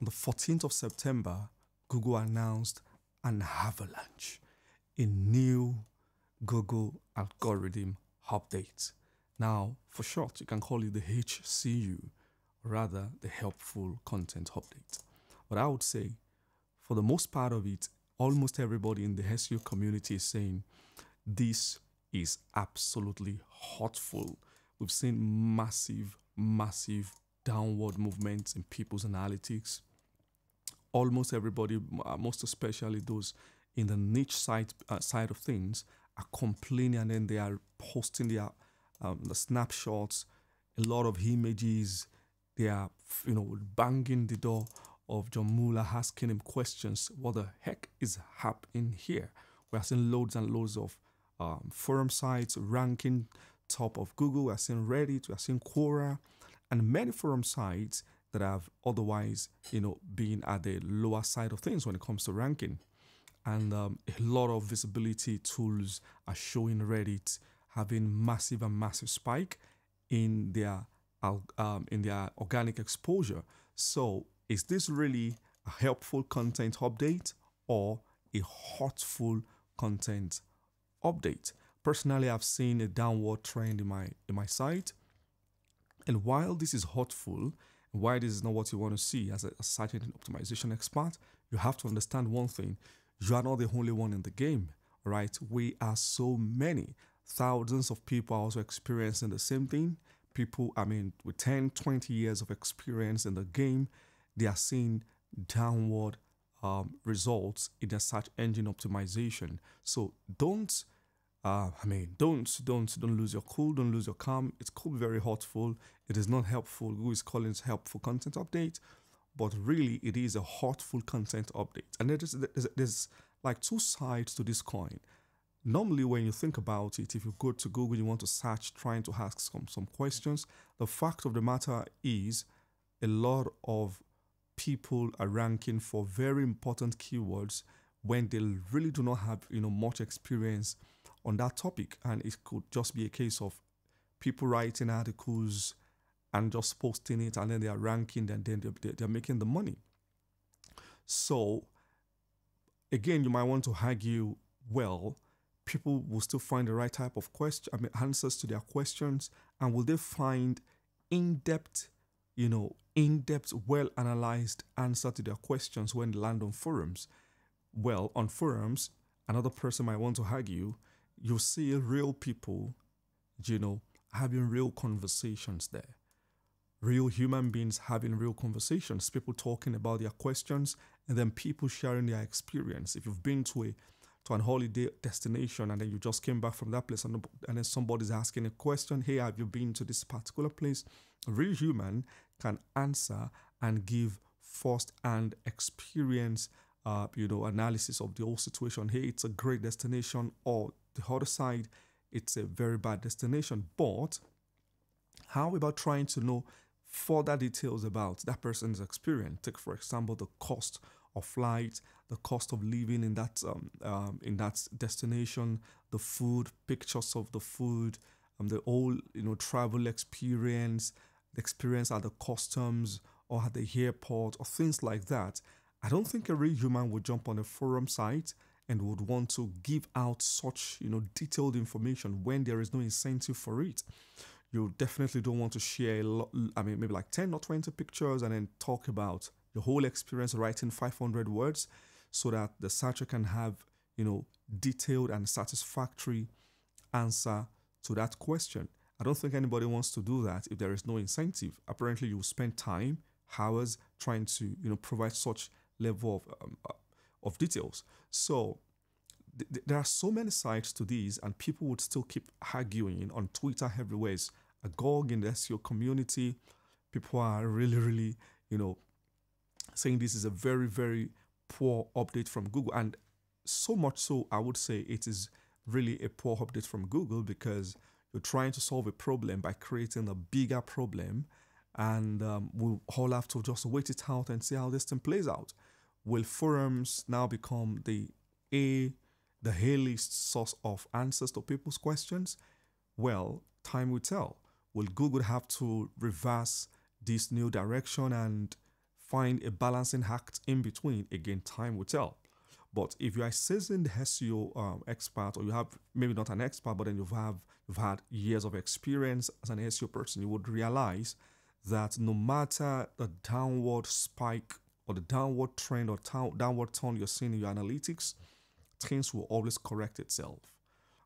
On the 14th of September, Google announced an avalanche, a new Google algorithm update. Now, for short, you can call it the HCU, or rather the Helpful Content Update. But I would say, for the most part of it, almost everybody in the SEO community is saying this is absolutely hurtful. We've seen massive downward movements in people's analytics. Almost everybody, most especially those in the niche side of things, are complaining, and then they are posting their the snapshots, a lot of images. They are, banging the door of John Mueller, asking him questions. What the heck is happening here? We are seeing loads and loads of forum sites ranking top of Google. We are seeing Reddit, we are seeing Quora, and many forum sites that have otherwise, been at the lower side of things when it comes to ranking. And a lot of visibility tools are showing Reddit having massive spike in their organic exposure. So is this really a helpful content update or a hurtful content update? Personally, I've seen a downward trend in my site, and while this is hurtful, and why this is not what you want to see as a site optimization expert, you have to understand one thing: you are not the only one in the game, right? We are so many. Thousands of people are also experiencing the same thing. People, with 10, 20 years of experience in the game, they are seeing downward results in their search engine optimization. So don't lose your cool, don't lose your calm. It could be very hurtful. It is not helpful. Google is calling it helpful content update, but really it is a hurtful content update. And there's like two sides to this coin. Normally, when you think about it, if you go to Google, you want to search, trying to ask some questions. The fact of the matter is, a lot of people are ranking for very important keywords when they really do not have much experience on that topic, and it could just be a case of people writing articles and just posting it, and then they are ranking, and then they're making the money. So again, you might want to argue, well, people will still find the right type of answers to their questions, and will they find in-depth, well-analyzed answer to their questions when they land on forums? Well, on forums, another person might want to argue, you see real people, having real conversations there. Real human beings having real conversations, people talking about their questions, and then people sharing their experience. If you've been to an holiday destination and then you just came back from that place, and then somebody's asking a question, hey, have you been to this particular place? A real human can answer and give first-hand experience, analysis of the whole situation. Hey, it's a great destination, or the other side, it's a very bad destination. But how about trying to know further details about that person's experience? Take, for example, the cost of flight, the cost of living in that destination, the food, pictures of the food, the whole travel experience, the experience at the customs or at the airport, or things like that. I don't think a real human would jump on a forum site and would want to give out such detailed information when there is no incentive for it. You definitely don't want to share maybe like 10 or 20 pictures and then talk about the whole experience, writing 500 words, so that the searcher can have detailed and satisfactory answer to that question. I don't think anybody wants to do that if there is no incentive. Apparently, you spend time, hours, trying to provide such level of details. So there are so many sides to these, and people would still keep arguing on Twitter. Everywhere is agog in the SEO community. People are really saying this is a very, very poor update from Google, and so much so, I would say it is really a poor update from Google, because you're trying to solve a problem by creating a bigger problem, and we'll all have to just wait it out and see how this thing plays out. Will forums now become the A-list source of answers to people's questions? Well, time will tell. Will Google have to reverse this new direction and find a balancing act in between. Again, time will tell. But if you are a seasoned SEO expert, or you have maybe not an expert, but then you've had years of experience as an SEO person, you would realize that no matter the downward spike or the downward trend or downward turn you're seeing in your analytics, things will always correct itself,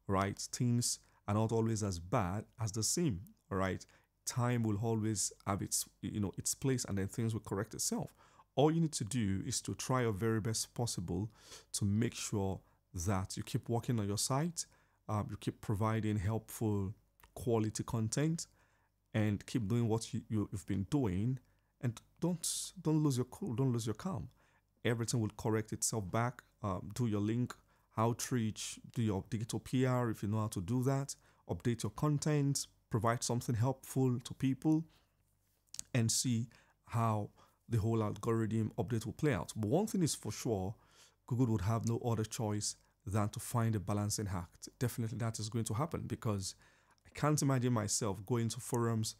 right? Things are not always as bad as they seem, right? Time will always have its its place, and then things will correct itself. All you need to do is to try your very best possible to make sure that you keep working on your site, you keep providing helpful quality content, and keep doing what you've been doing, and don't lose your cool, don't lose your calm. Everything will correct itself back. Do your link outreach, do your digital PR if you know how to do that, update your content, provide something helpful to people, and see how the whole algorithm update will play out. But one thing is for sure, Google would have no other choice than to find a balancing act. Definitely that is going to happen, because I can't imagine myself going to forums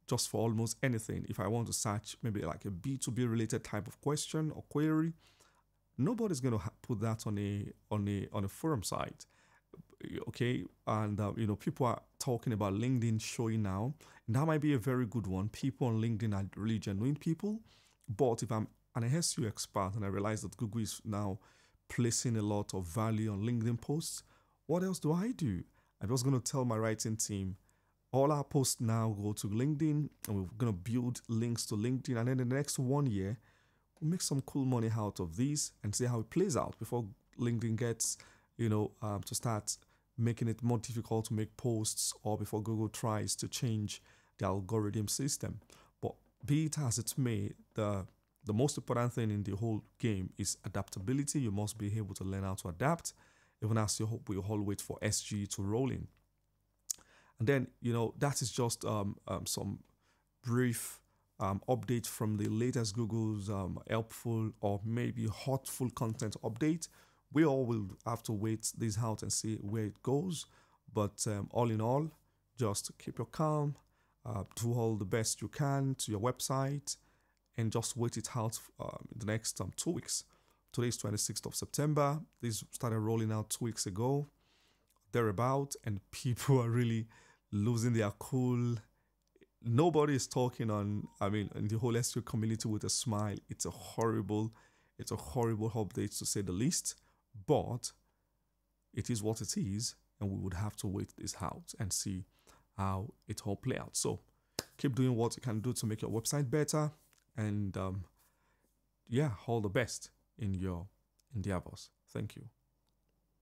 just for almost anything. If I want to search maybe like a B2B related type of question or query, nobody's going to put that on a forum site. Okay, and people are talking about LinkedIn showing now, and that might be a very good one. People on LinkedIn are really genuine people, but if I'm an SEO expert and I realize that Google is now placing a lot of value on LinkedIn posts, what else do? I'm just going to tell my writing team, all our posts now go to LinkedIn, and we're going to build links to LinkedIn, and then in the next 1 year, we'll make some cool money out of this and see how it plays out before LinkedIn gets, to start making it more difficult to make posts, or before Google tries to change the algorithm system. But be it as it may, the most important thing in the whole game is adaptability. You must be able to learn how to adapt, even as we all wait for SG to roll in. And then, that is just some brief update from the latest Google's helpful or maybe hotful content update. We all will have to wait this out and see where it goes. But all in all, just keep your calm, do all the best you can to your website, and just wait it out the next 2 weeks. Today's 26th of September. This started rolling out 2 weeks ago, thereabout, and people are really losing their cool. Nobody is talking in the whole SEO community with a smile. It's a horrible update, to say the least. But it is what it is, and we would have to wait this out and see how it all play out. So keep doing what you can do to make your website better, and all the best in your endeavors. Thank you.